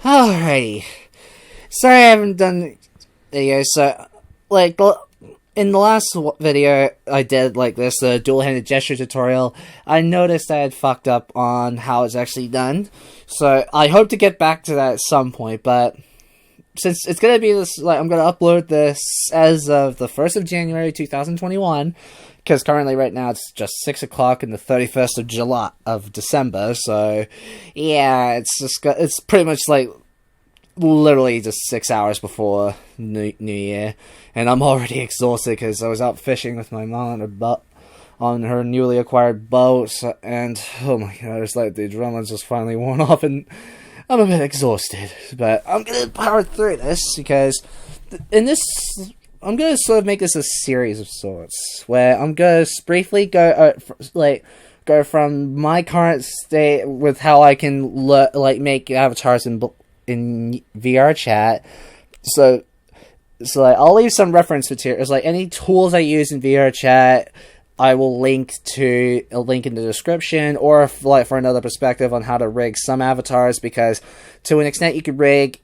Alrighty. Sorry I haven't done videos, so, in the last video I did, this, the dual-handed gesture tutorial, I noticed I had fucked up on how it's actually done, so I hope to get back to that at some point, but since it's gonna be this, I'm gonna upload this as of the 1st of January 2021, because currently right now it's just 6 o'clock in the 31st of December, so yeah, it's pretty much literally just 6 hours before New Year, and I'm already exhausted because I was out fishing with my mom on her newly acquired boat, and oh my god, it's like the adrenaline's just finally worn off, and I'm a bit exhausted, but I'm gonna power through this because I'm gonna sort of make this a series of sorts where I'm gonna briefly go from my current state with how I can make avatars in VRChat. So I'll leave some reference materials, any tools I use in VRChat. I will link in the description, or for another perspective on how to rig some avatars, because to an extent you could rig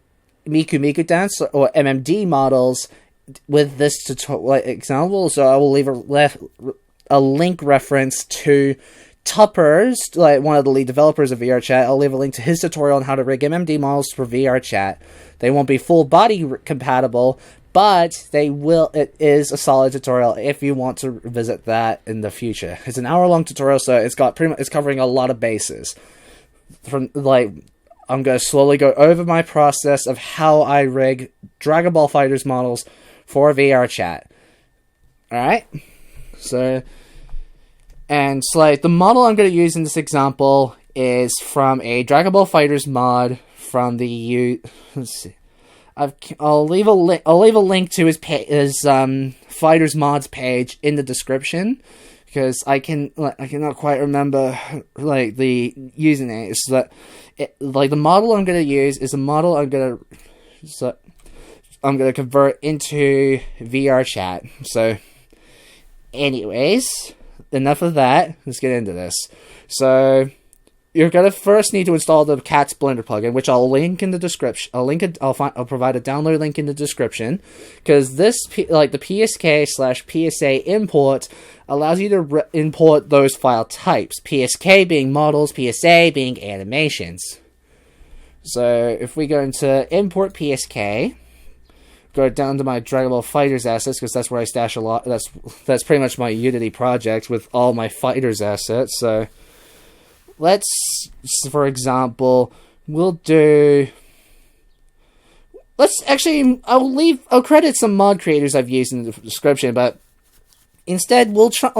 Miku dance or MMD models with this tutorial example. So I will leave a link reference to Tuppers, one of the lead developers of VRChat. I'll leave a link to his tutorial on how to rig MMD models for VRChat. They won't be full body compatible, but it is a solid tutorial if you want to visit that in the future. It's an hour-long tutorial, so it's covering a lot of bases. I'm gonna slowly go over my process of how I rig Dragon Ball FighterZ models for VRChat. Alright? The model I'm gonna use in this example is from a Dragon Ball FighterZ mod from the let's see. I'll leave a link to his Fighterz mods page in the description, because I cannot quite remember the username. So the model I'm gonna use is a model I'm gonna convert into VRChat. So, anyways, enough of that. Let's get into this. So, you're gonna first need to install the Cat's Blender plugin, which I'll link in the description. I'll provide a download link in the description, because this the PSK/PSA import allows you to import those file types. PSK being models, PSA being animations. So if we go into import PSK, go down to my Dragon Ball FighterZ assets, because that's where I stash a lot. That's pretty much my Unity project with all my FighterZ assets. So for example, I'll credit some mod creators I've used in the description, but instead we'll try,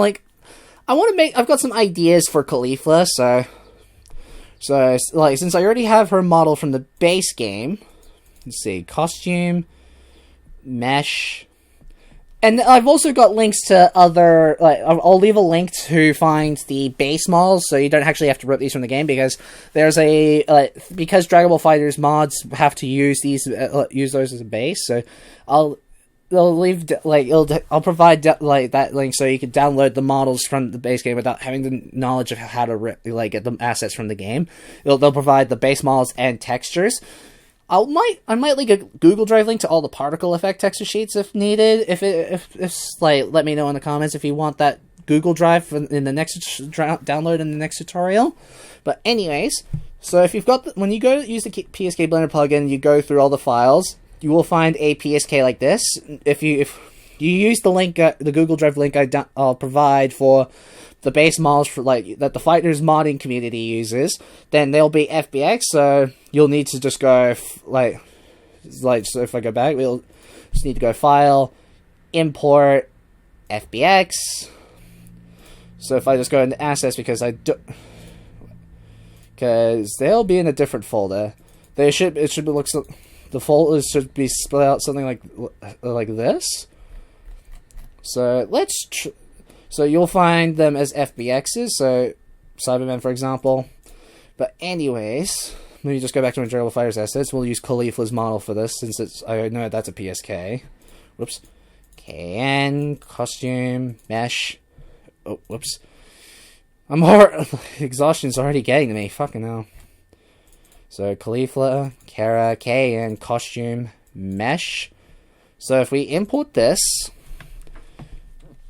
I've got some ideas for Caulifla, so since I already have her model from the base game, let's see, costume, mesh, and I've also got links to other, I'll leave a link to find the base models, so you don't actually have to rip these from the game, because there's because Dragon Ball FighterZ mods have to use those as a base, so I'll provide that link so you can download the models from the base game without having the knowledge of how to get the assets from the game. They'll provide the base models and textures. I might link a Google Drive link to all the particle effect texture sheets if needed. If let me know in the comments if you want that Google Drive in the next download in the next tutorial. But anyways, so if you've got when you go use the PSK Blender plugin, you go through all the files, you will find a PSK like this. If you use the link, the Google Drive link I'll provide for the base models that the Fighterz modding community uses, then they'll be FBX. So you'll need to just go so if I go back, we'll just need to go File, Import, FBX. So if I just go into Assets, because they'll be in a different folder. The folders should be split out something like this. So so you'll find them as FBXs, so Cyberman, for example. But anyways, let me just go back to my Dragon Ball FighterZ assets. We'll use Caulifla's model for this, since I know that's a PSK. Whoops. KN, costume, mesh. Oh, whoops. Exhaustion's already getting to me. Fucking hell. So Caulifla, Kara, K, and costume mesh. So if we import this,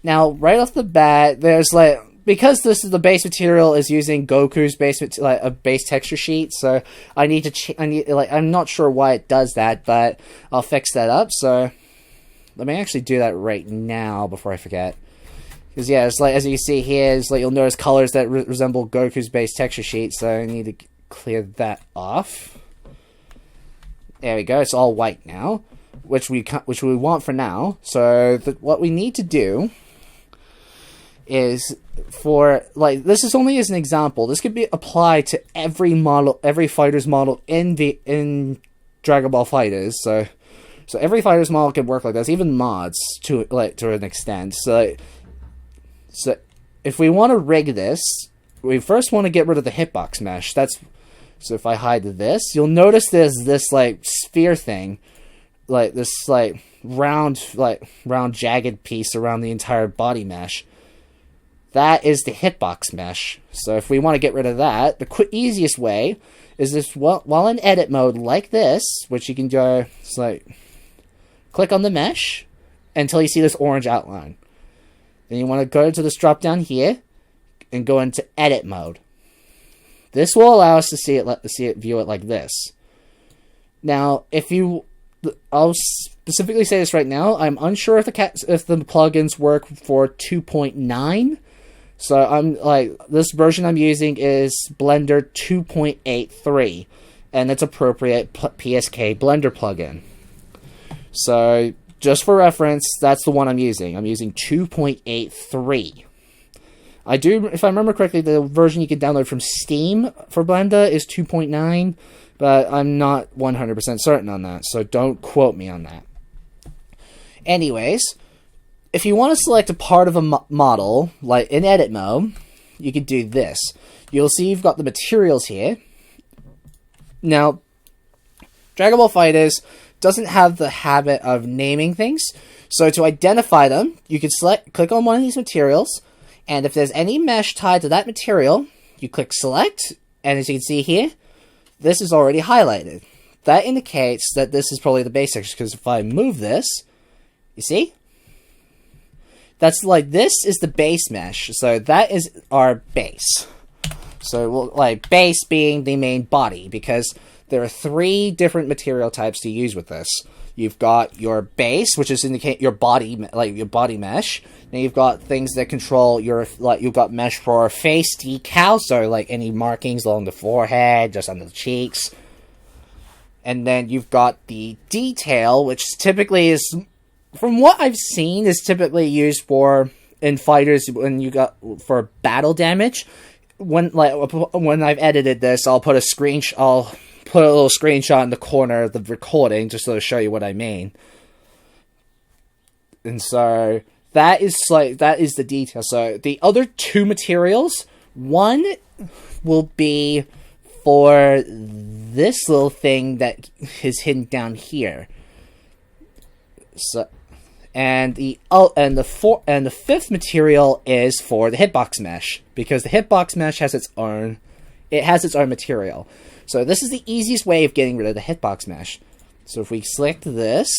now right off the bat, there's like, because this is the base material is using Goku's base a base texture sheet, so I need to I'm not sure why it does that, but I'll fix that up. So let me actually do that right now before I forget. Because yeah, it's like, as you can see here, it's like you'll notice colors that resemble Goku's base texture sheet, so I need to clear that off. There we go. It's all white now, which we want for now. So what we need to do is, for like, this is only as an example. This could be applied to every model, every Fighterz model in Dragon Ball Fighterz. So every Fighterz model can work like this, even mods to an extent. So if we want to rig this, we first want to get rid of the hitbox mesh. So if I hide this, you'll notice there's this like sphere thing, like this like round jagged piece around the entire body mesh. That is the hitbox mesh. So if we want to get rid of that, the easiest way is this, while in edit mode like this, which you can go, it's like, click on the mesh until you see this orange outline. Then you want to go to this drop down here and go into edit mode. This will allow us to view it like this. Now, I'll specifically say this right now, I'm unsure if the plugins work for 2.9. So I'm like, this version I'm using is Blender 2.83, and it's appropriate PSK Blender plugin. So just for reference, that's the one I'm using. I'm using 2.83. If I remember correctly, the version you can download from Steam for Blender is 2.9, but I'm not 100% certain on that, so don't quote me on that. Anyways, if you want to select a part of a model, like in edit mode, you can do this. You'll see you've got the materials here. Now, Dragon Ball Fighterz doesn't have the habit of naming things, so to identify them, you can click on one of these materials, and if there's any mesh tied to that material, you click select, and as you can see here, this is already highlighted. That indicates that this is probably the basics, because if I move this, you see? That's like, this is the base mesh, so that is our base. So, like, base being the main body, because there are 3 different material types to use with this. You've got your base, which is indicate your body, like your body mesh. Then you've got things that control your, like, you've got mesh for face decal, so like any markings along the forehead, just under the cheeks. And then you've got the detail, which typically is, from what I've seen, is typically used for in Fighterz when you got for battle damage. When I've edited this, I'll put a little screenshot in the corner of the recording just to show you what I mean. And so that is the detail. So the other 2 materials, one will be for this little thing that is hidden down here. So, and the 5th material is for the hitbox mesh, because the hitbox mesh has its own material. So this is the easiest way of getting rid of the hitbox mesh. So if we select this,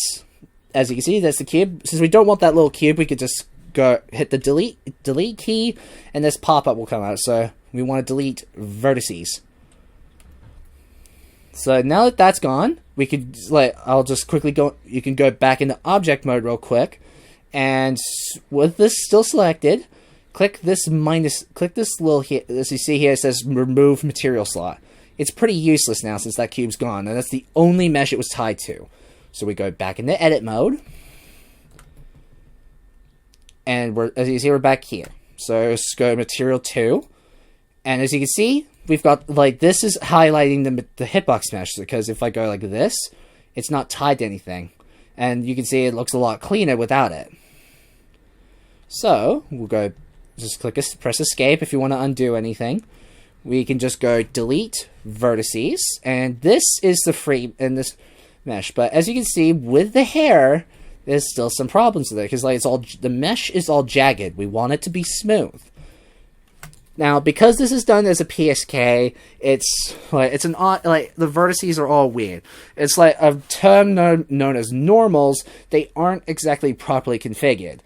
as you can see, that's the cube. Since we don't want that little cube, we could just go hit the delete key, and this pop-up will come out. So we want to delete vertices. So now that that's gone, we could, I'll just quickly go, you can go back into object mode real quick, and with this still selected, click this little here, as you see here, it says remove material slot. It's pretty useless now since that cube's gone, and that's the only mesh it was tied to. So we go back into edit mode, and as you can see, we're back here. So let's go material 2, and as you can see, we've got, like, this is highlighting the hitbox mesh, because if I go like this, it's not tied to anything. And you can see it looks a lot cleaner without it. So, we'll go, just press escape if you want to undo anything. We can just go delete vertices, and this is the free in this mesh. But as you can see, with the hair, there's still some problems with it, because like the mesh is all jagged. We want it to be smooth. Now, because this is done as a PSK, it's an odd, the vertices are all weird. It's like a term known as normals. They aren't exactly properly configured.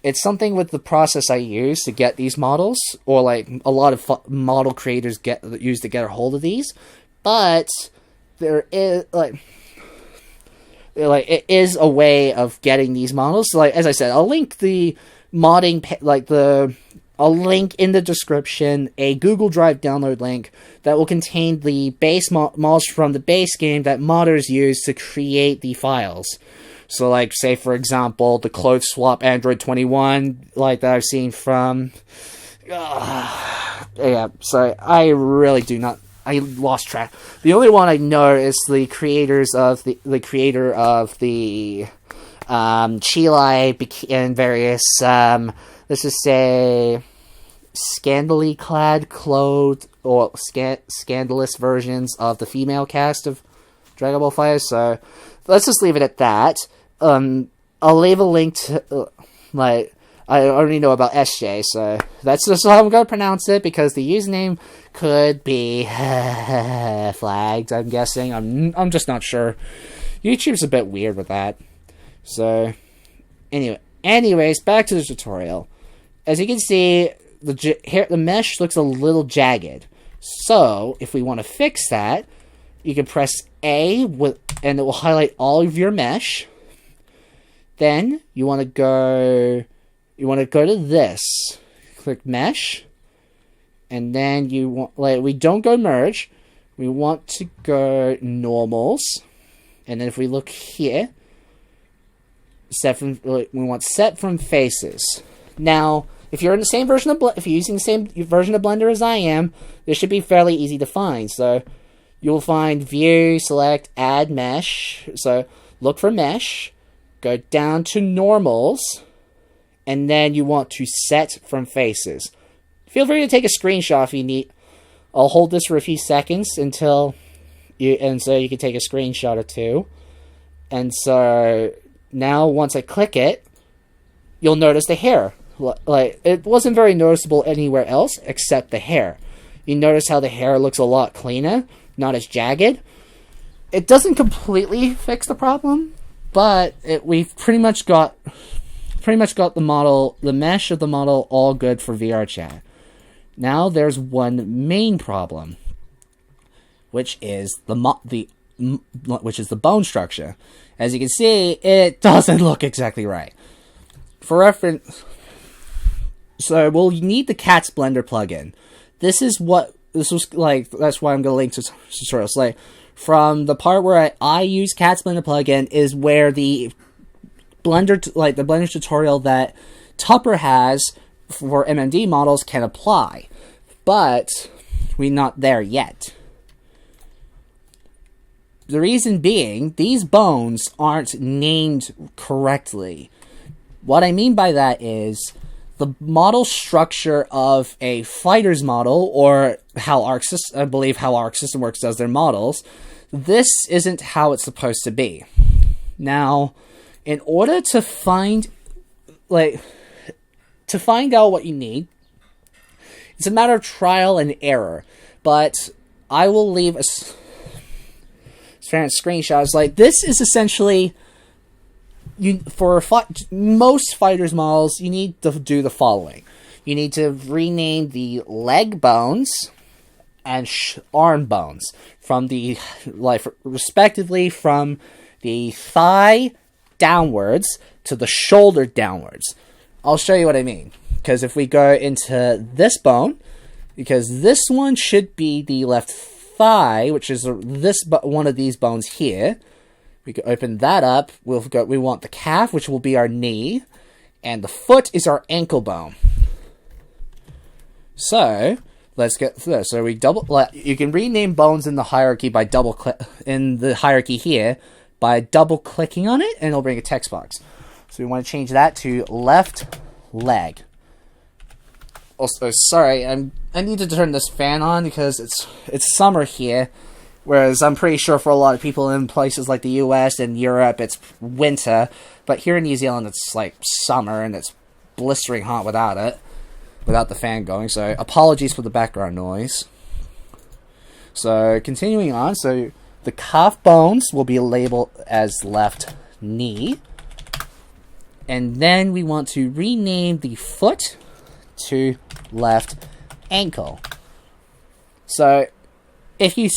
It's something with the process I use to get these models, or like a lot of model creators use to get a hold of these. But there is it is a way of getting these models. So, as I said, I'll link the modding I'll link in the description a Google Drive download link that will contain the base models from the base game that modders use to create the files. So, say, for example, the clothes swap Android 21, that I've seen from... yeah, sorry, I really do not... I lost track. The only one I know is the creator of the Chile and various, let's just say, scandally clad, clothed, or scandalous versions of the female cast of Dragon Ball Fighterz. So let's just leave it at that. I'll leave a link to, I already know about SJ, so that's just how I'm going to pronounce it, because the username could be flagged, I'm guessing. I'm just not sure. YouTube's a bit weird with that. So, anyways, back to the tutorial. As you can see, the mesh looks a little jagged. So, if we want to fix that, you can press A, and it will highlight all of your mesh. Then, you want to go to this. Click mesh. And then you want, we don't go merge. We want to go normals. And then if we look here, we want set from faces. Now, if you're in the same version of if you're using the same version of Blender as I am, this should be fairly easy to find. So you'll find view, select, add mesh. So look for mesh, go down to normals, and then you want to set from faces. Feel free to take a screenshot if you need. I'll hold this for a few seconds so you can take a screenshot or two. And so now once I click it, you'll notice the hair. It wasn't very noticeable anywhere else except the hair. You notice how the hair looks a lot cleaner, not as jagged. It doesn't completely fix the problem, but we've pretty much got the mesh of the model all good for VRChat. Now there's one main problem, which is the bone structure. As you can see, it doesn't look exactly right. For reference, so we'll need the Cat's Blender plugin. That's why I'm gonna link to tutorials. From the part where I use Cat's Blender plugin is where the Blender tutorial that Tupper has for MMD models can apply, but we're not there yet. The reason being, these bones aren't named correctly. What I mean by that is the model structure of a Fighterz model, or I believe how Arc System Works does their models. This isn't how it's supposed to be. Now, in order to find out what you need, it's a matter of trial and error. But I will leave a screenshots. This is essentially, for most Fighterz models, you need to do the following. You need to rename the leg bones and arm bones from respectively from the thigh downwards to the shoulder downwards. I'll show you what I mean. Because if we go into this bone, because this one should be the left thigh, which is one of these bones here. We can open that up. We want the calf, which will be our knee, and the foot is our ankle bone. So let's get through this. So you can rename bones in the hierarchy by double clicking on it, and it'll bring a text box. So we want to change that to left leg. Also, sorry, I need to turn this fan on because it's summer here, whereas I'm pretty sure for a lot of people in places like the US and Europe it's winter, but here in New Zealand it's summer and it's blistering hot without it. without the fan going, so apologies for the background noise. So continuing on, so the calf bones will be labeled as left knee, and then we want to rename the foot to left ankle. So if you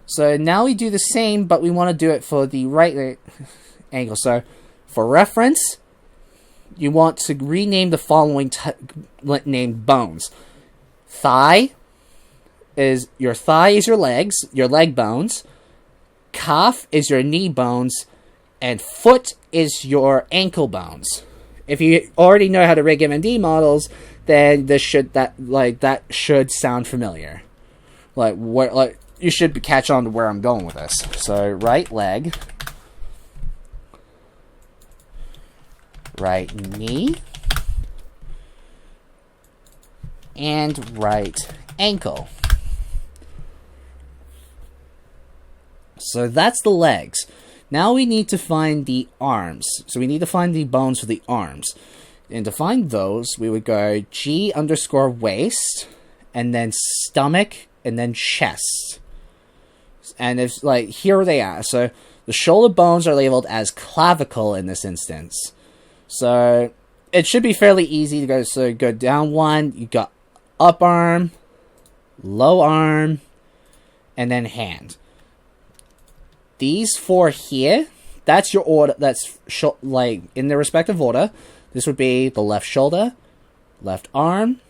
so now we do the same, but we want to do it for the right ankle. So for reference, you want to rename the following named bones. Thigh is your legs, your leg bones. Calf is your knee bones, and foot is your ankle bones. If you already know how to rig MND models, then that should sound familiar. You should catch on to where I'm going with this. So right leg, right knee, and right ankle. So that's the legs. Now we need to find the arms. So we need to find the bones for the arms. And to find those, we would go G_waist, and then stomach, and then chest. And it's here they are. So the shoulder bones are labeled as clavicle in this instance. So it should be fairly easy to go. So go down one, you got up arm, low arm, and then hand. These four here, that's your order. That's in their respective order. This would be the left shoulder, left arm,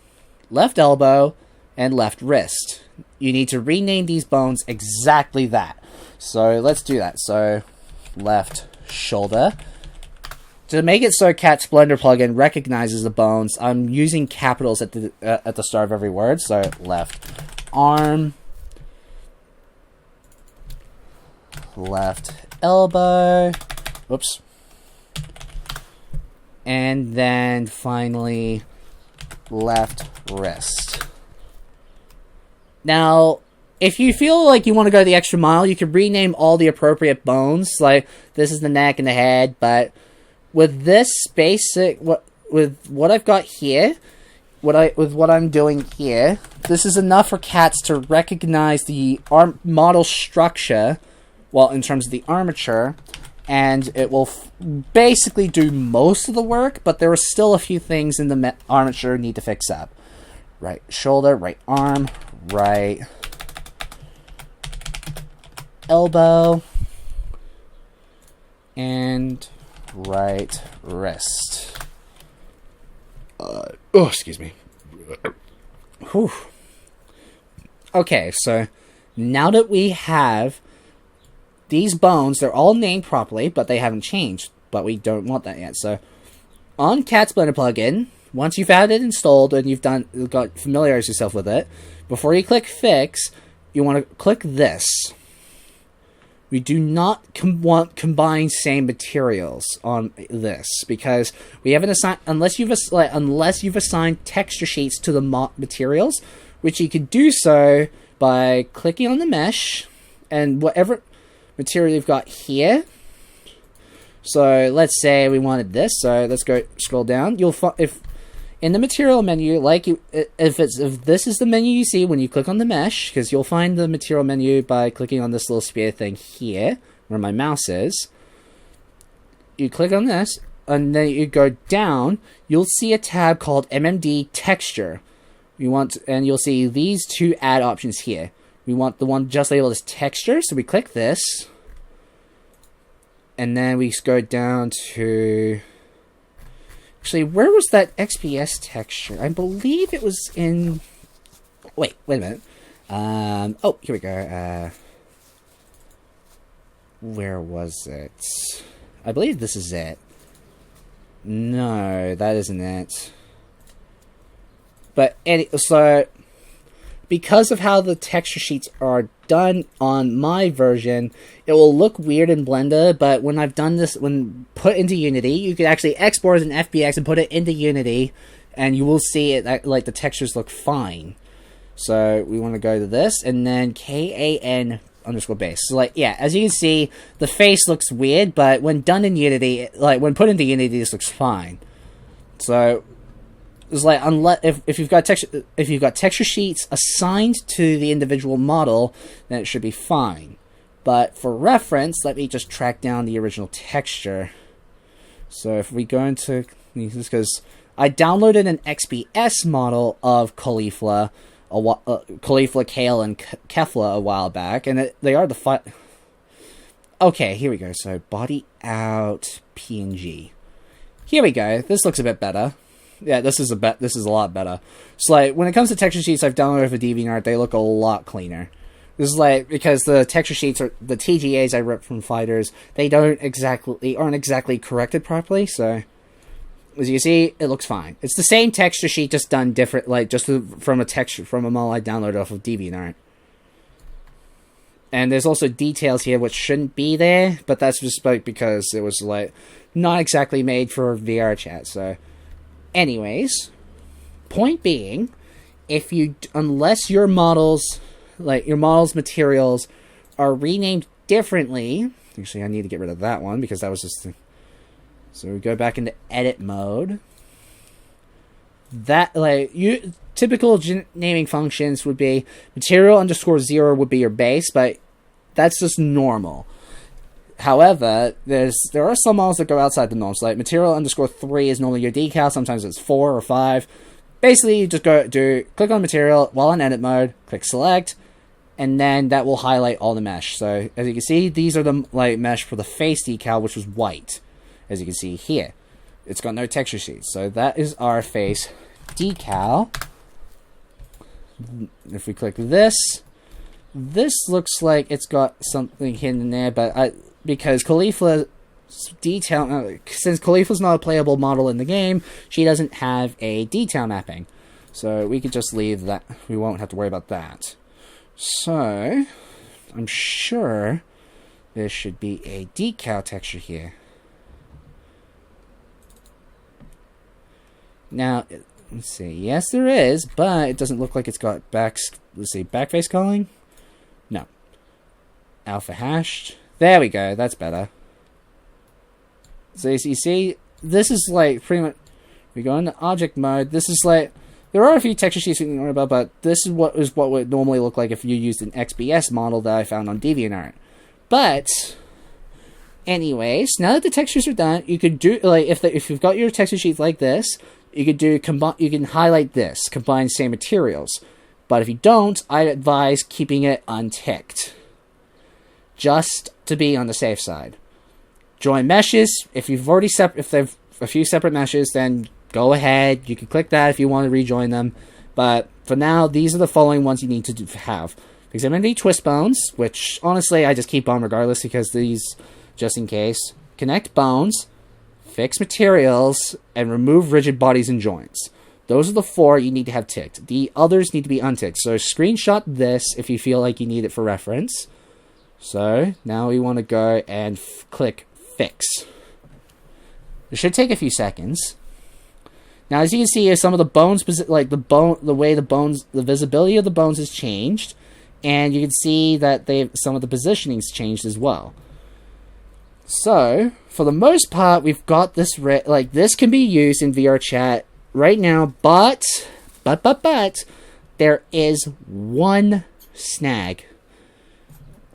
left elbow, and left wrist. You need to rename these bones exactly that. So let's do that. So left shoulder. To make it so Cat Splendor plugin recognizes the bones, I'm using capitals at the start of every word. So left arm, left elbow, whoops, and then finally left wrist. Now, if you feel like you want to go the extra mile, you can rename all the appropriate bones. Like this is the neck and the head, but with this basic, with what I've got here, with what I'm doing here, this is enough for cats to recognize the arm model structure. Well, in terms of the armature, and it will basically do most of the work, but there are still a few things in the armature need to fix up. Right shoulder, right arm, right elbow, and right wrist. Excuse me. Whew. Okay, so now that we have these bones, they're all named properly, but they haven't changed. But we don't want that yet. So, on Cat Splendor plugin, once you've had it installed and you've familiarized yourself with it, before you click Fix, you want to click this. We do not want combine same materials on this because we haven't assigned unless you've assigned texture sheets to the materials, which you can do so by clicking on the mesh and whatever material you've got here. So let's say we wanted this. So let's go scroll down. You'll find if in the material menu, if this is the menu you see when you click on the mesh, because you'll find the material menu by clicking on this little spear thing here where my mouse is. You click on this and then you go down. You'll see a tab called MMD Texture. And you'll see these two add options here. We want the one just labeled as texture, so we click this. And then we go down to... Actually, where was that XPS texture? I believe it was in... Wait a minute. Oh, here we go. Where was it? I believe this is it. No, that isn't it. But, so... Because of how the texture sheets are done on my version, it will look weird in Blender, but when I've done this, when put into Unity, you can actually export as an FBX and put it into Unity, and you will see it, the textures look fine. So we want to go to this, and then KAN_base. So as you can see, the face looks weird, but when done in Unity, when put into Unity, this looks fine. So It's like, unless if you've got texture sheets assigned to the individual model, then it should be fine. But for reference, let me just track down the original texture. So if we go into this, because I downloaded an XPS model of Caulifla, Caulifla, Kale, and Kefla a while back, and they are the Okay, here we go. So body out PNG. Here we go. This looks a bit better. Yeah, this is a lot better. So like, when it comes to texture sheets I've downloaded for DeviantArt, they look a lot cleaner. This is like, because the texture sheets are the TGAs I ripped from Fighterz, they aren't exactly corrected properly, so as you see, it looks fine. It's the same texture sheet, just done different, like just from a model I downloaded off of DeviantArt. And there's also details here which shouldn't be there, but that's just like because it was like not exactly made for VRChat. So, anyways, point being, unless your models, like your models' materials, are renamed differently. Actually, I need to get rid of that one because that was just. So we go back into edit mode. That typical naming functions would be material _0 would be your base, but that's just normal. However, there are some models that go outside the norms. Like material _3 is normally your decal. Sometimes it's 4 or 5. Basically, you just click on material while in edit mode, click select, and then that will highlight all the mesh. So as you can see, these are the mesh for the face decal, which was white. As you can see here, it's got no texture sheets. So that is our face decal. If we click this looks like it's got something hidden in there, but because Caulifla's detail, since Caulifla's not a playable model in the game, she doesn't have a detail mapping. So we could just leave that. We won't have to worry about that. So I'm sure there should be a decal texture here. Now, let's see. Yes, there is, but it doesn't look like it's got backface calling. No. Alpha hashed. There we go. That's better. So you see, this is like pretty much. We go into object mode. This is like, there are a few texture sheets we can learn about, but this is what would normally look like if you used an XPS model that I found on DeviantArt. But anyways, now that the textures are done, you could do if you've got your texture sheets like this. You could you can highlight this, combine same materials. But if you don't, I advise keeping it unticked, just to be on the safe side. Join meshes. If you've already if they've a few separate meshes, then go ahead. You can click that if you want to rejoin them. But for now, these are the following ones you need to have. Examine twist bones, which honestly I just keep on regardless because these, just in case. Connect bones. Fix materials, and remove rigid bodies and joints. Those are the 4 you need to have ticked. The others need to be unticked. So screenshot this if you feel like you need it for reference. So now we want to go and click Fix. It should take a few seconds. Now as you can see, some of the bones, like the visibility of the bones has changed, and you can see that some of the positioning's changed as well. So, for the most part, we've got this, this can be used in VRChat right now, but, there is one snag.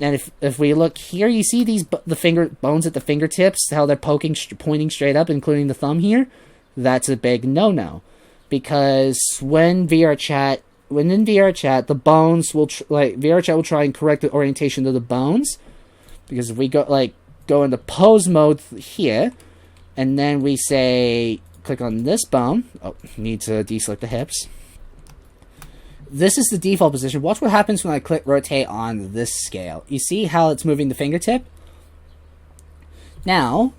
And if we look here, you see the bones at the fingertips, how they're pointing straight up, including the thumb here? That's a big no-no. Because when in VRChat, the bones will, VRChat will try and correct the orientation of the bones. Because if we go into pose mode here, and then we say, click on this bone. Oh, need to deselect the hips. This is the default position. Watch what happens when I click rotate on this scale. You see how it's moving the fingertip? Now,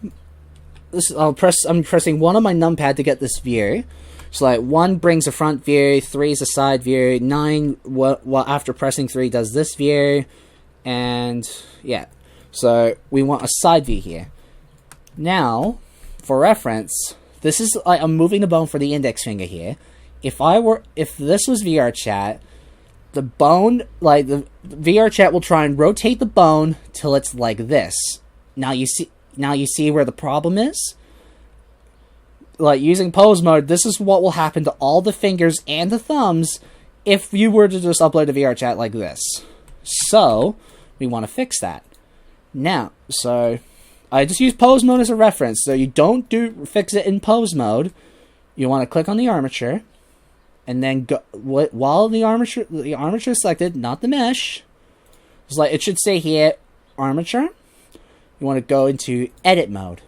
I'm pressing 1 on my numpad to get this view. So 1 brings a front view, 3 is a side view, 9 after pressing 3 does this view, and yeah. So we want a side view here. Now, for reference, this is I'm moving the bone for the index finger here. If this was VRChat, the bone, the VRChat will try and rotate the bone till it's like this. Now you see where the problem is. like using pose mode, this is what will happen to all the fingers and the thumbs if you were to just upload a VRChat like this. So we want to fix that. Now, so I just use pose mode as a reference. So you don't fix it in pose mode. You want to click on the armature, and then go while the armature is selected, not the mesh. It's like it should say here, armature. You want to go into edit mode.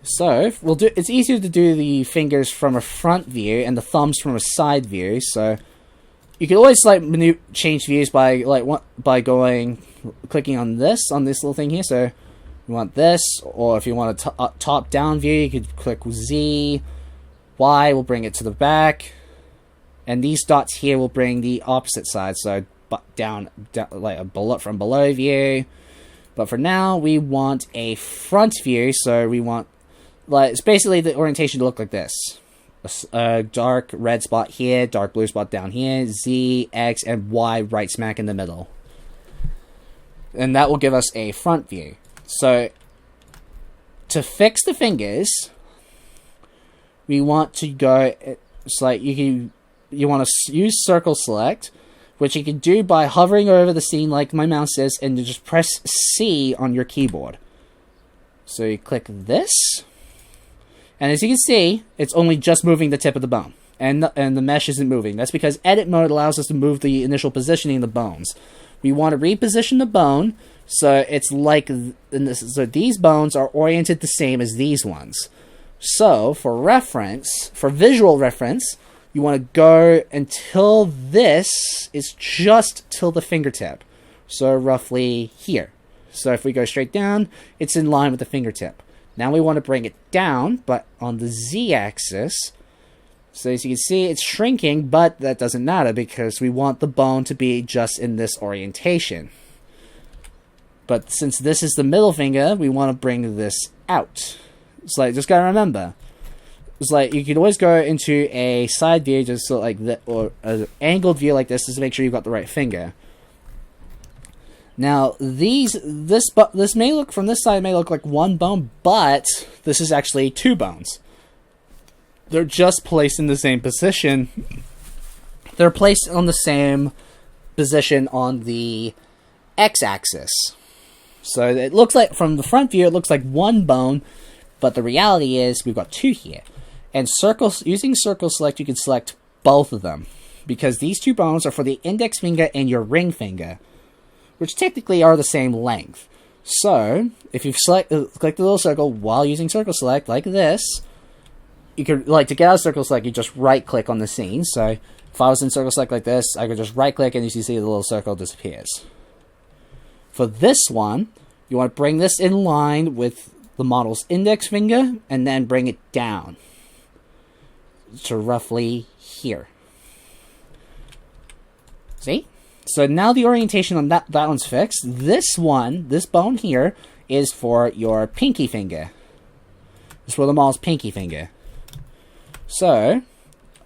So it's easier to do the fingers from a front view and the thumbs from a side view. So you can always like change views by clicking on this little thing here. So you want this, or if you want a top down view, you could click Z. Y will bring it to the back, and these dots here will bring the opposite side. So down like a from below view. But for now, we want a front view. So we want it's basically the orientation to look like this. A dark red spot here, dark blue spot down here, Z, X, and Y right smack in the middle. And that will give us a front view. So, to fix the fingers, we want to go, it's like you want to use circle select, which you can do by hovering over the scene like my mouse is, and you just press C on your keyboard. So you click this, and as you can see, it's only just moving the tip of the bone, and the mesh isn't moving. That's because edit mode allows us to move the initial positioning of the bones. We want to reposition the bone, so it's like so these bones are oriented the same as these ones. So for visual reference, you want to go until this is just till the fingertip, so roughly here. So if we go straight down, it's in line with the fingertip. Now we want to bring it down, but on the Z-axis. So as you can see, it's shrinking, but that doesn't matter because we want the bone to be just in this orientation. But since this is the middle finger, we want to bring this out. It's like, just gotta remember. It's like, you can always go into a side view, just so like that, or an angled view like this, just to make sure you've got the right finger. Now, this may look, from this side, may look like one bone, but this is actually two bones. They're just placed in the same position. They're placed on the same position on the x-axis. So it looks like, from the front view, it looks like one bone, but the reality is we've got two here. And using circle select, you can select both of them, because these two bones are for the index finger and your ring finger, which technically are the same length. So if you click the little circle while using circle select like this, you could, to get out of circle select, you just right click on the scene. So if I was in circle select like this, I could just right click, and as you see, the little circle disappears. For this one, you want to bring this in line with the model's index finger, and then bring it down to roughly here. See? So now the orientation on that one's fixed. This bone here, is for your pinky finger. It's for the model's pinky finger. So,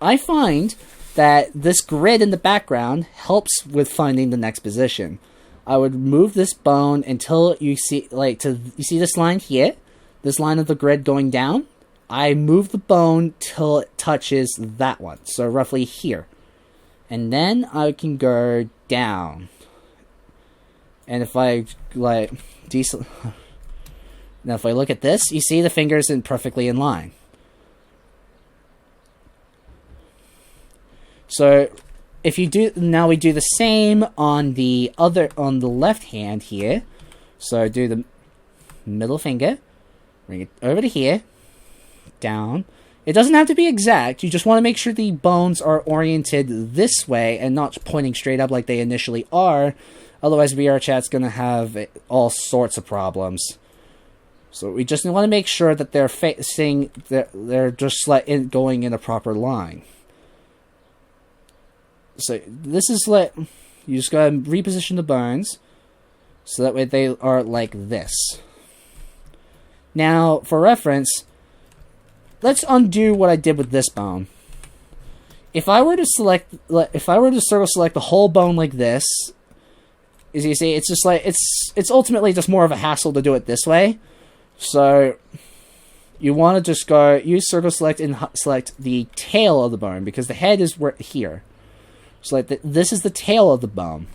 I find that this grid in the background helps with finding the next position. I would move this bone until you see, you see this line here? This line of the grid going down? I move the bone till it touches that one, so roughly here. And then I can go down. And if I, now if I look at this, you see the fingers perfectly in line. So, if you do, now we do the same on the left hand here. So do the middle finger, bring it over to here, down. It doesn't have to be exact, you just want to make sure the bones are oriented this way and not pointing straight up like they initially are. Otherwise VRChat's going to have all sorts of problems. So we just want to make sure that they're facing, they're just going in a proper line. So this is you just gotta reposition the bones so that way they are like this. Now, for reference, let's undo what I did with this bone. If I were to circle select the whole bone like this, as you see, it's just it's ultimately just more of a hassle to do it this way. So you want to just go use circle select and select the tail of the bone, because the head is here. So like this is the tail of the bone.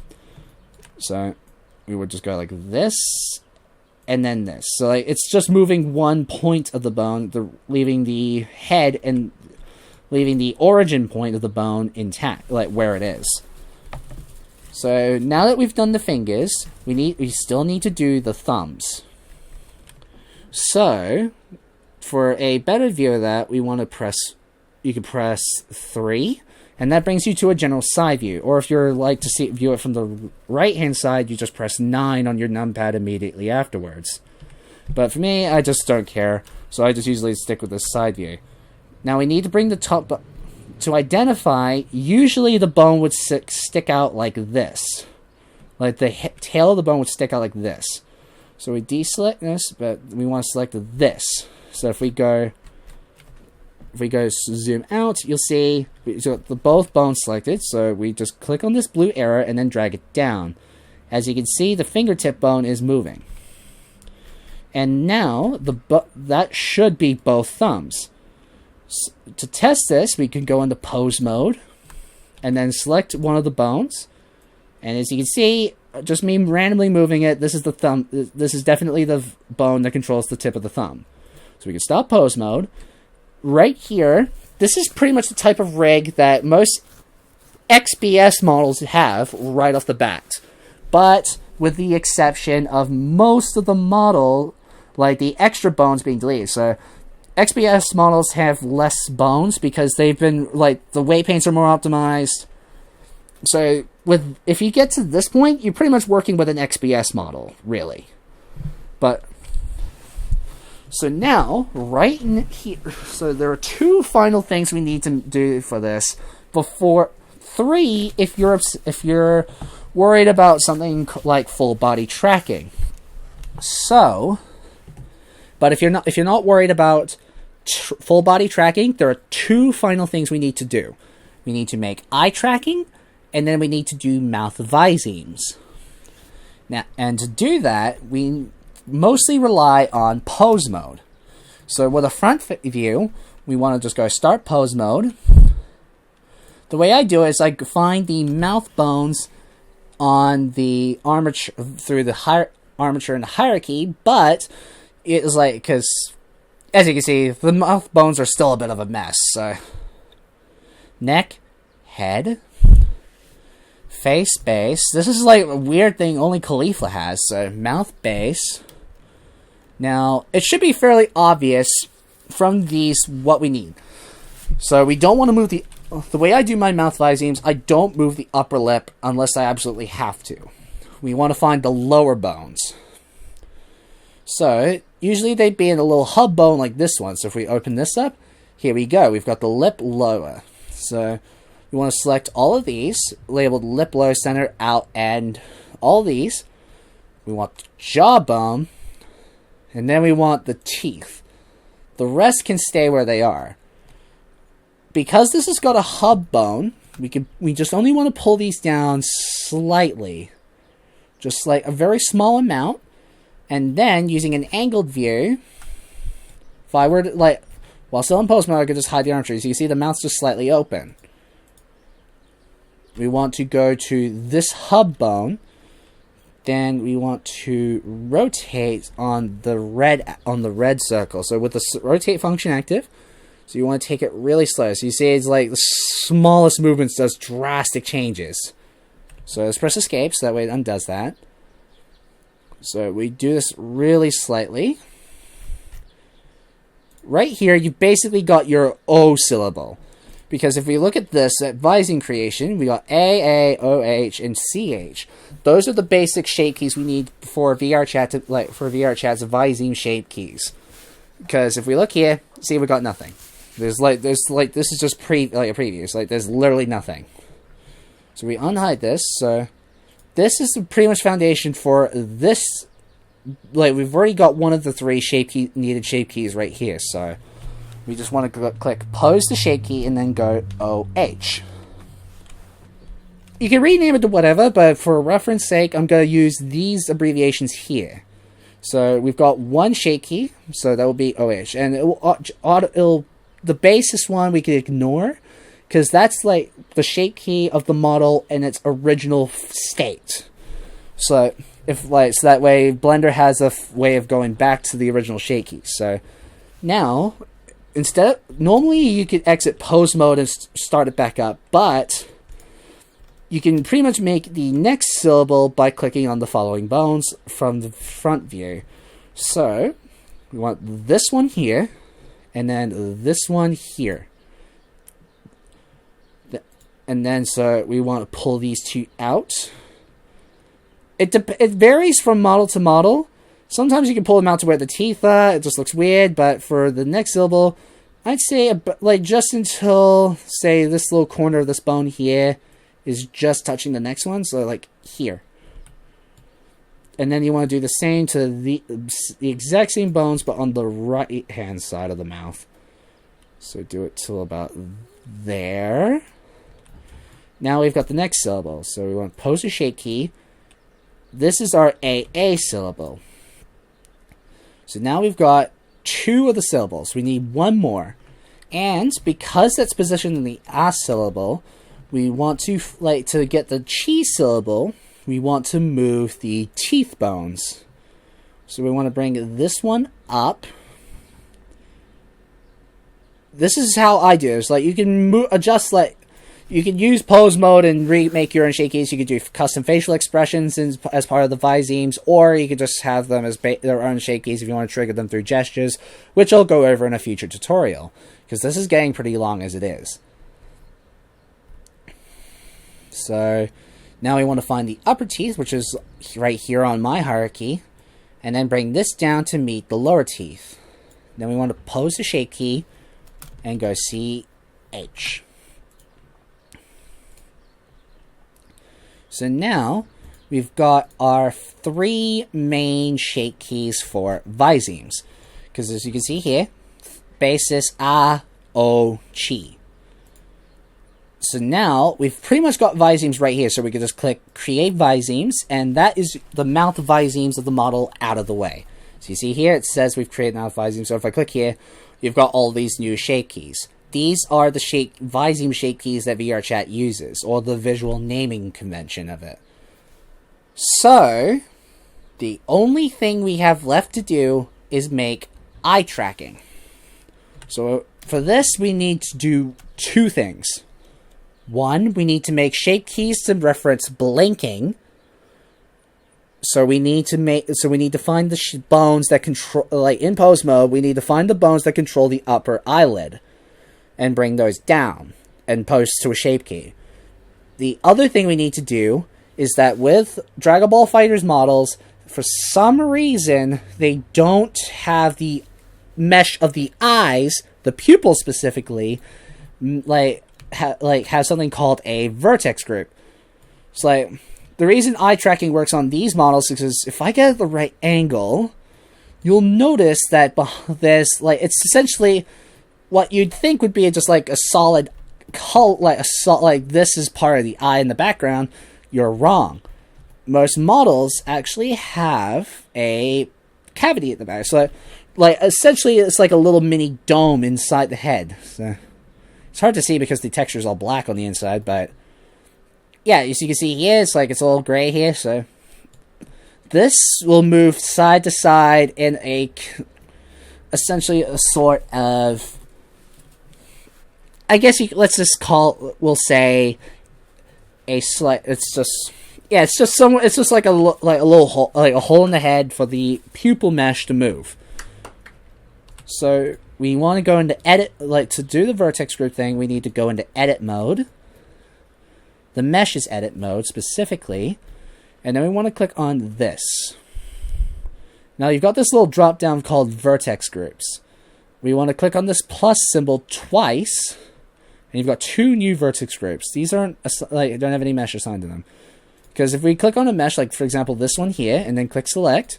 So we would just go like this and then this. So like it's just moving one point of the bone, leaving the head and leaving the origin point of the bone intact, like where it is. So now that we've done the fingers, we still need to do the thumbs. So for a better view of that, you can press 3, and that brings you to a general side view. Or if you're like to view it from the right hand side, you just press 9 on your numpad immediately afterwards. But for me, I just don't care, so I just usually stick with the side view. Now we need to bring the top to identify. Usually the bone would stick out like this, like the tail of the bone would stick out like this. So we deselect this, but we want to select this. So if we go zoom out, you'll see we've got both bones selected. So we just click on this blue arrow and then drag it down. As you can see, the fingertip bone is moving. And now that should be both thumbs. So to test this, we can go into pose mode and then select one of the bones. And as you can see, just me randomly moving it, this is the thumb. This is definitely the bone that controls the tip of the thumb. So we can stop pose mode. Right here, this is pretty much the type of rig that most XBS models have right off the bat. But with the exception of most of the model, like the extra bones being deleted. So XBS models have less bones because they've been, like, the weight paints are more optimized. So if you get to this point, you're pretty much working with an XBS model, really. But so now, right in here, so there are 2 final things we need to do for this. Before 3, if you're worried about something like full body tracking. So, but if you're not worried about full body tracking, there are 2 final things we need to do. We need to make eye tracking, and then we need to do mouth visemes. Now, and to do that, we mostly rely on pose mode. So with a front view, we want to just go start pose mode. The way I do it is I find the mouth bones on the armature through the armature and the hierarchy, but it is like, because as you can see, the mouth bones are still a bit of a mess. So neck, head, face, base. This is like a weird thing only Khalifa has. So mouth, base. Now, it should be fairly obvious from these what we need. So we don't want to move the way I do my mouth visemes, I don't move the upper lip unless I absolutely have to. We want to find the lower bones. So, usually they'd be in a little hub bone like this one. So if we open this up, here we go. We've got the lip lower. So, we want to select all of these, labeled lip lower, center, out, and all these. We want the jawbone, and then we want the teeth. The rest can stay where they are. Because this has got a hub bone, we just only want to pull these down slightly. Just like a very small amount. And then, using an angled view, if I were to, like, while still in pose mode, I could just hide the armature. So you can see the mouth's just slightly open. We want to go to this hub bone. Then we want to rotate on the red circle. So with the rotate function active, so you want to take it really slow. So you see it's like the smallest movements does drastic changes. So let's press escape, so that way it undoes that. So we do this really slightly. Right here, you basically got your O syllable. Because if we look at this, at vising creation, we got A, OH, and CH. Those are the basic shape keys we need for VRChat for VRChat's viseme shape keys. Because if we look here, see we got nothing. This is just a preview. So there's literally nothing. So we unhide this. So this is pretty much foundation for this. Like we've already got one of the 3 needed shape keys right here. So we just want to click pose the shape key and then go OH. You can rename it to whatever, but for reference sake, I'm going to use these abbreviations here. So we've got one shake key, so that will be OH, and the basis one we can ignore, because that's like the shake key of the model in its original state. So so that way Blender has a way of going back to the original shake key. So now, normally you could exit pose mode and start it back up, but you can pretty much make the next syllable by clicking on the following bones from the front view. So we want this one here, and then this one here. And then so we want to pull these two out. It varies from model to model. Sometimes you can pull them out to where the teeth are. It just looks weird. But for the next syllable, I'd say like just until, say, this little corner of this bone here is just touching the next one. So like here. And then you want to do the same to the exact same bones, but on the right hand side of the mouth. So do it till about there. Now we've got the next syllable. So we want to pose a shake key. This is our AA syllable. So now we've got 2 of the syllables. We need 1 more. And because that's positioned in the A syllable, we want to get the chi syllable, we want to move the teeth bones. So we want to bring this one up. This is how I do it. It's like you can adjust, like you can use pose mode and remake your own shake keys. You could do custom facial expressions as part of the visemes, or you could just have them as their own shake keys if you want to trigger them through gestures, which I'll go over in a future tutorial, because this is getting pretty long as it is. So now we want to find the upper teeth, which is right here on my hierarchy, and then bring this down to meet the lower teeth. Then we want to pose the shake key and go CH. So now we've got our 3 main shake keys for visemes. Because as you can see here, basis A, O, Chi. So now we've pretty much got visemes right here. So we can just click create visemes, and that is the mouth visemes of the model out of the way. So you see here it says we've created mouth visemes. So if I click here, you've got all these new shake keys. These are the viseme shake keys that VRChat uses, or the visual naming convention of it. So, the only thing we have left to do is make eye tracking. So, for this, we need to do 2 things. 1, we need to make shake keys to reference blinking. So we need to find the bones that control, like in pose mode, we need to find the bones that control the upper eyelid, and bring those down, and pose to a shape key. The other thing we need to do is that with Dragon Ball FighterZ models, for some reason, they don't have the mesh of the eyes, the pupil specifically, have something called a vertex group. It's like, the reason eye tracking works on these models is because if I get the right angle, you'll notice that there's, like, it's essentially what you'd think would be just like a solid color, like this is part of the eye in the background. You're wrong. Most models actually have a cavity at the back. So, like essentially, it's like a little mini dome inside the head. So it's hard to see because the texture's all black on the inside, but yeah, as you can see here, it's like it's a little gray here. So this will move side to side in essentially a sort of, I guess let's just we'll say a slight. It's just like a little hole, like a hole in the head for the pupil mesh to move. So we want to go into edit, to do the vertex group thing. We need to go into edit mode. The mesh is edit mode specifically, and then we want to click on this. Now you've got this little drop down called vertex groups. We want to click on this plus symbol twice. And you've got 2 new vertex groups. These don't have any mesh assigned to them. Because if we click on a mesh, like for example this one here, and then click select,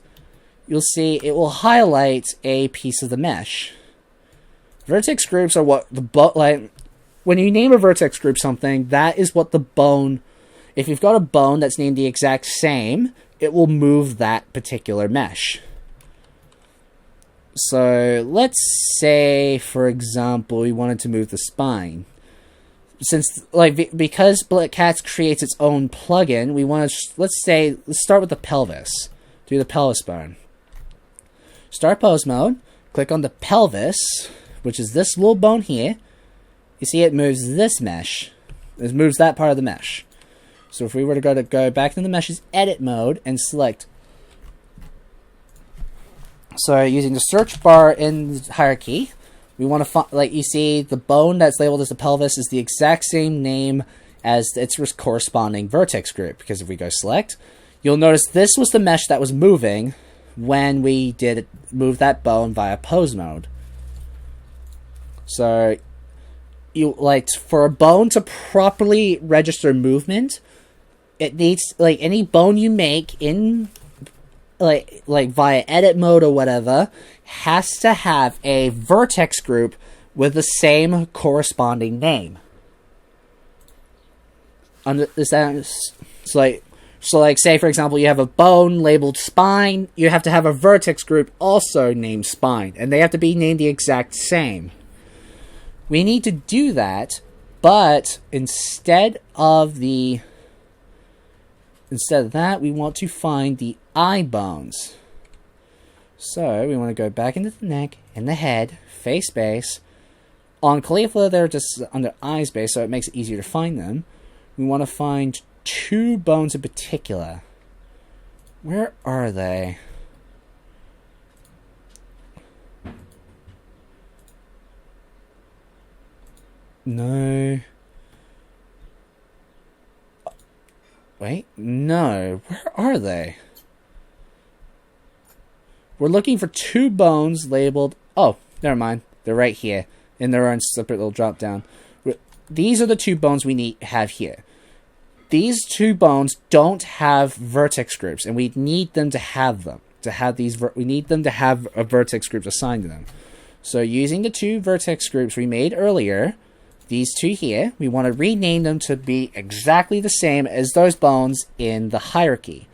you'll see it will highlight a piece of the mesh. Vertex groups are what when you name a vertex group something, that is what the bone, if you've got a bone that's named the exact same, it will move that particular mesh. So let's say, for example, we wanted to move the spine. Since, like, because Cats creates its own plugin, we want to, let's start with the pelvis. Do the pelvis bone. Start pose mode. Click on the pelvis, which is this little bone here. You see it moves this mesh. It moves that part of the mesh. So if we were to go back into the mesh's edit mode and select. So using the search bar in the hierarchy, we want to find, like you see, the bone that's labeled as the pelvis is the exact same name as its corresponding vertex group. Because if we go select, you'll notice this was the mesh that was moving when we did move that bone via pose mode. So you for a bone to properly register movement, it needs, like, any bone you make in like via edit mode or whatever has to have a vertex group with the same corresponding name. So like say for example you have a bone labeled spine, you have to have a vertex group also named spine, and they have to be named the exact same. We need to do that, but instead of that, we want to find the eye bones. So we want to go back into the neck and the head, face base. On cauliflower, they're just under eyes base, so it makes it easier to find them. We want to find 2 bones in particular. Where are they? No. Wait, no. Where are they? We're looking for 2 bones labeled... Oh, never mind. They're right here in their own separate little drop down. These are the 2 bones we have here. These 2 bones don't have vertex groups, and we need them to have them. We need them to have a vertex group assigned to them. So using the 2 vertex groups we made earlier, these 2 here, we want to rename them to be exactly the same as those bones in the hierarchy.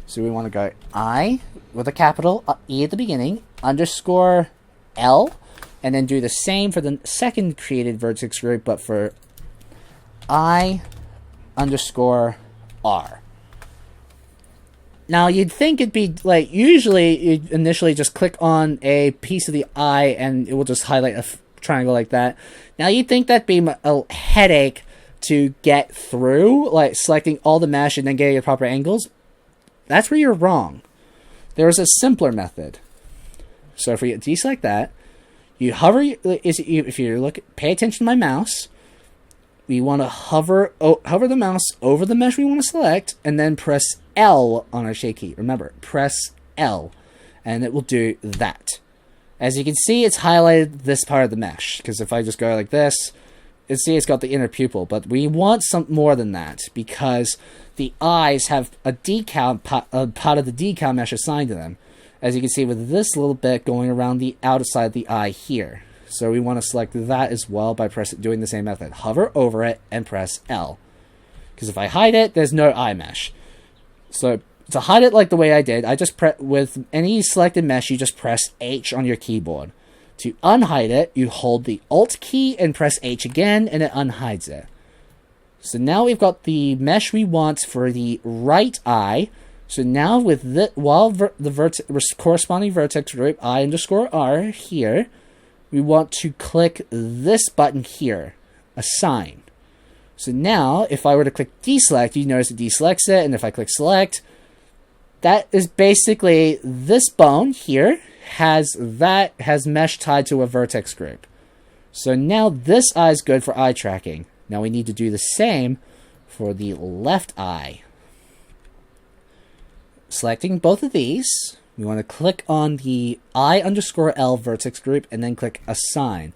So we want to go I with a capital E at the beginning, underscore L, and then do the same for the second created vertex group, but for I underscore R. Now you'd think it'd be like, usually you'd initially just click on a piece of the eye and it will just highlight a triangle like that. Now you'd think that'd be a headache to get through, like selecting all the mesh and then getting the proper angles. That's where you're wrong. There's a simpler method. So if we deselect that, you hover, if you look, pay attention to my mouse, we want to hover the mouse over the mesh we want to select, and then press L on our shake key. Remember, press L, and it will do that. As you can see, it's highlighted this part of the mesh, because if I just go like this, it's got the inner pupil, but we want some more than that, because the eyes have a part of the decal mesh assigned to them. As you can see with this little bit going around the outside of the eye here. So we want to select that as well by doing the same method. Hover over it and press L. Because if I hide it, there's no eye mesh. So to hide it like the way I did, I just with any selected mesh, you just press H on your keyboard. To unhide it, you hold the Alt key and press H again, and it unhides it. So now we've got the mesh we want for the right eye. So now with the corresponding vertex group, I underscore R here, we want to click this button here, Assign. So now, if I were to click deselect, you notice it deselects it, and if I click select, that is basically this bone here has mesh tied to a vertex group. So now this eye is good for eye tracking. Now we need to do the same for the left eye. Selecting both of these, we want to click on the I underscore L vertex group and then click Assign.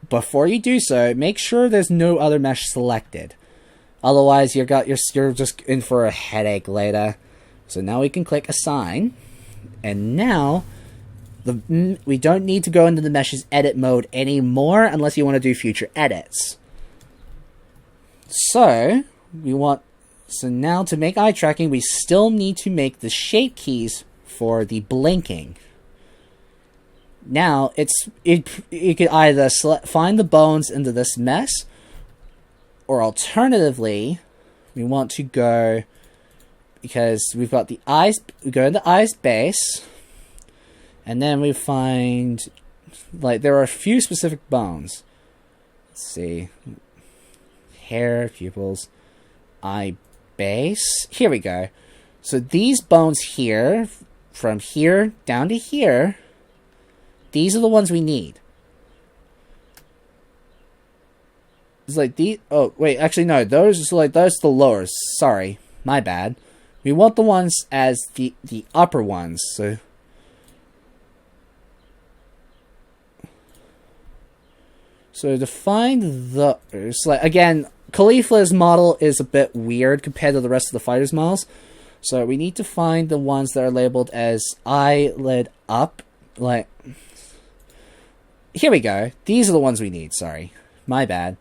Before you do so, make sure there's no other mesh selected. Otherwise, you're just in for a headache later. So now we can click Assign, and now we don't need to go into the mesh's edit mode anymore unless you want to do future edits. So now to make eye tracking, we still need to make the shape keys for the blinking. Now, you could either find the bones into this mess, or alternatively, we want to go, because we've got the eyes, we go to the eyes base, and then we find, like, there are a few specific bones. Let's see. Hair, pupils, eye base. Here we go. So these bones here, from here down to here, these are the ones we need. It's like these. Oh, wait, actually, no. Those are like, those are the lowers. Sorry. My bad. We want the ones as the upper ones. So to find the, it's like, again, Khalifa's model is a bit weird compared to the rest of the Fighterz models. So we need to find the ones that are labeled as eyelid up. Like, here we go. These are the ones we need. Sorry. My bad.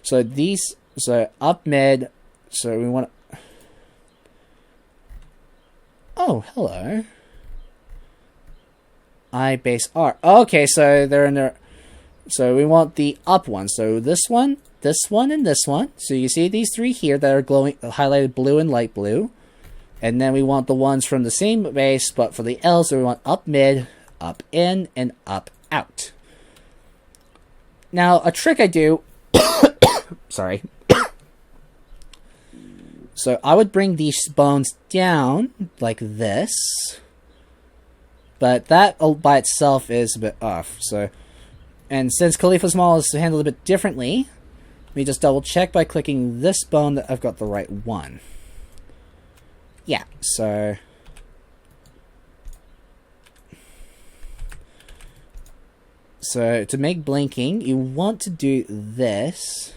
So these, so up mid. So we want to, oh, hello. Eye base R. Okay, so they're in there. So we want the up one. So this one, and this one. So you see these three here that are glowing, highlighted blue and light blue. And then we want the ones from the same base, but for the L, so we want up mid, up in, and up out. Now, a trick I do, sorry. So I would bring these bones down like this, but that by itself is a bit off. So, and since Khalifa's model is handled a bit differently, let me just double check by clicking this bone that I've got the right one. Yeah, so to make blinking, you want to do this.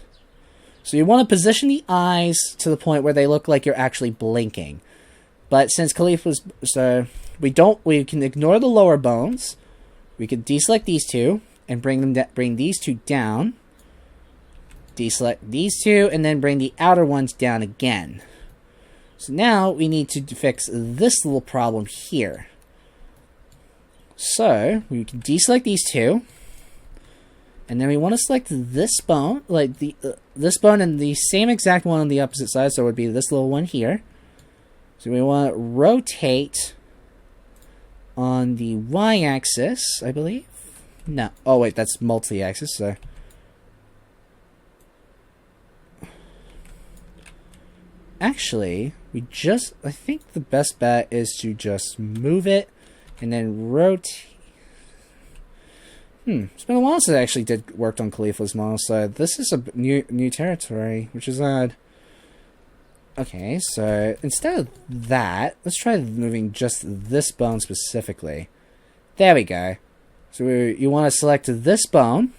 So you want to position the eyes to the point where they look like you're actually blinking. But since Khalifa's, so we can ignore the lower bones. We can deselect these two and bring these two down. Deselect these two and then bring the outer ones down again. So now we need to fix this little problem here. So we can deselect these two, and then we want to select this bone, like this bone, and the same exact one on the opposite side. So it would be this little one here. So we want to rotate on the y-axis, I believe. No, oh wait, that's multi-axis. So actually, I think the best bet is to just move it and then rotate. It's been a while since I actually worked on Khalifa's model, so this is a new territory, which is odd. Okay, so instead of that, let's try moving just this bone specifically. There we go. So you want to select this bone.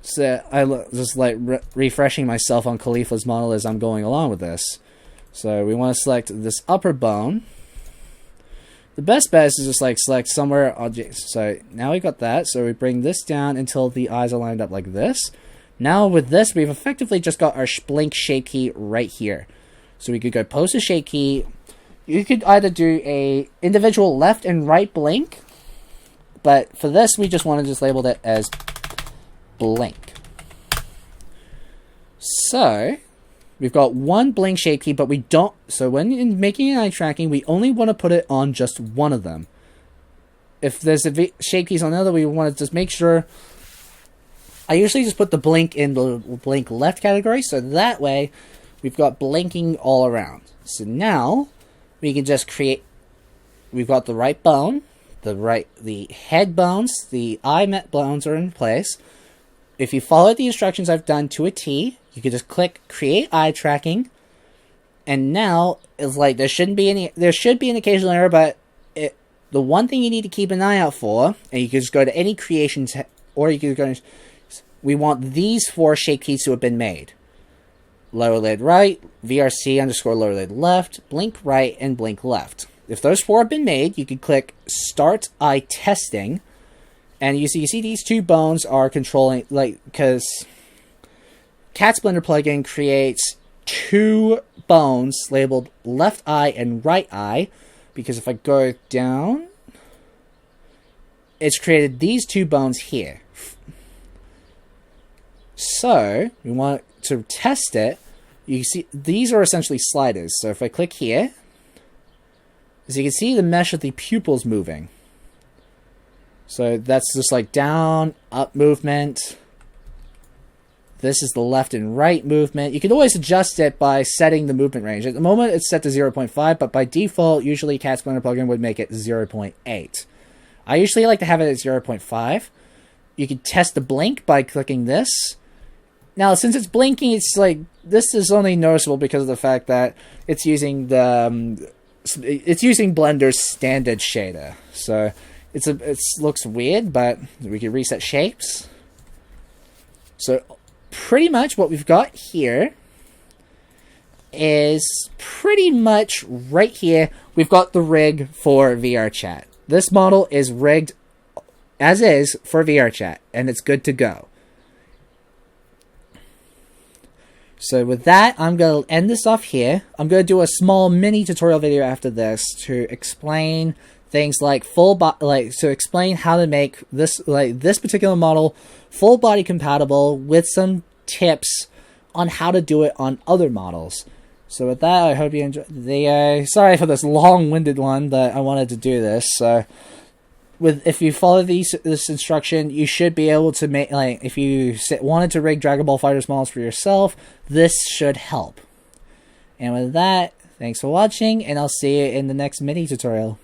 So I just like refreshing myself on Khalifa's model as I'm going along with this. So we want to select this upper bone. The best bet is to just like select somewhere object. So now we got that. So we bring this down until the eyes are lined up like this. Now with this, we've effectively just got our blink shape key right here. So we could go post a shape key. You could either do a individual left and right blink, but for this, we just want to just label it as blink. So we've got one blink shape key, but we don't. So when making an eye tracking, we only want to put it on just one of them. If there's a shape keys on the other, we want to just make sure. I usually just put the blink in the blink left category, so that way we've got blinking all around. So now we can just create. We've got the right bone, the head bones, the eye bones are in place. If you follow the instructions I've done to a T, you can just click create eye tracking, and now it's like there should be an occasional error, but the one thing you need to keep an eye out for, and you can just go to any creations, or you can go. We want these 4 shape keys to have been made: lower lid right, VRC underscore lower lid left, blink right, and blink left. If those 4 have been made, you can click start eye testing. And you see these 2 bones are controlling, like, because Cat Splendor plugin creates 2 bones labeled left eye and right eye. Because if I go down, it's created these two bones here. So we want to test it. You see, these are essentially sliders. So if I click here, as you can see, the mesh of the pupils moving. So that's just like down, up movement. This is the left and right movement. You can always adjust it by setting the movement range. At the moment, it's set to 0.5, but by default, usually Cat Splinter plugin would make it 0.8. I usually like to have it at 0.5. You can test the blink by clicking this. Now, since it's blinking, it's like, this is only noticeable because of the fact that it's using Blender's standard shader. So it looks weird, but we can reset shapes. So pretty much what we've got here is pretty much right here. We've got the rig for VRChat. This model is rigged as is for VRChat, and it's good to go. So with that, I'm going to end this off here. I'm going to do a small mini tutorial video after this to explain things like to explain how to make this particular model full body compatible with some tips on how to do it on other models. So with that, I hope you enjoyed the video. Sorry for this long-winded one, but I wanted to do this. So if you follow this instruction, you should be able to make, if you wanted to rig Dragon Ball FighterZ models for yourself, this should help. And with that, thanks for watching, and I'll see you in the next mini tutorial.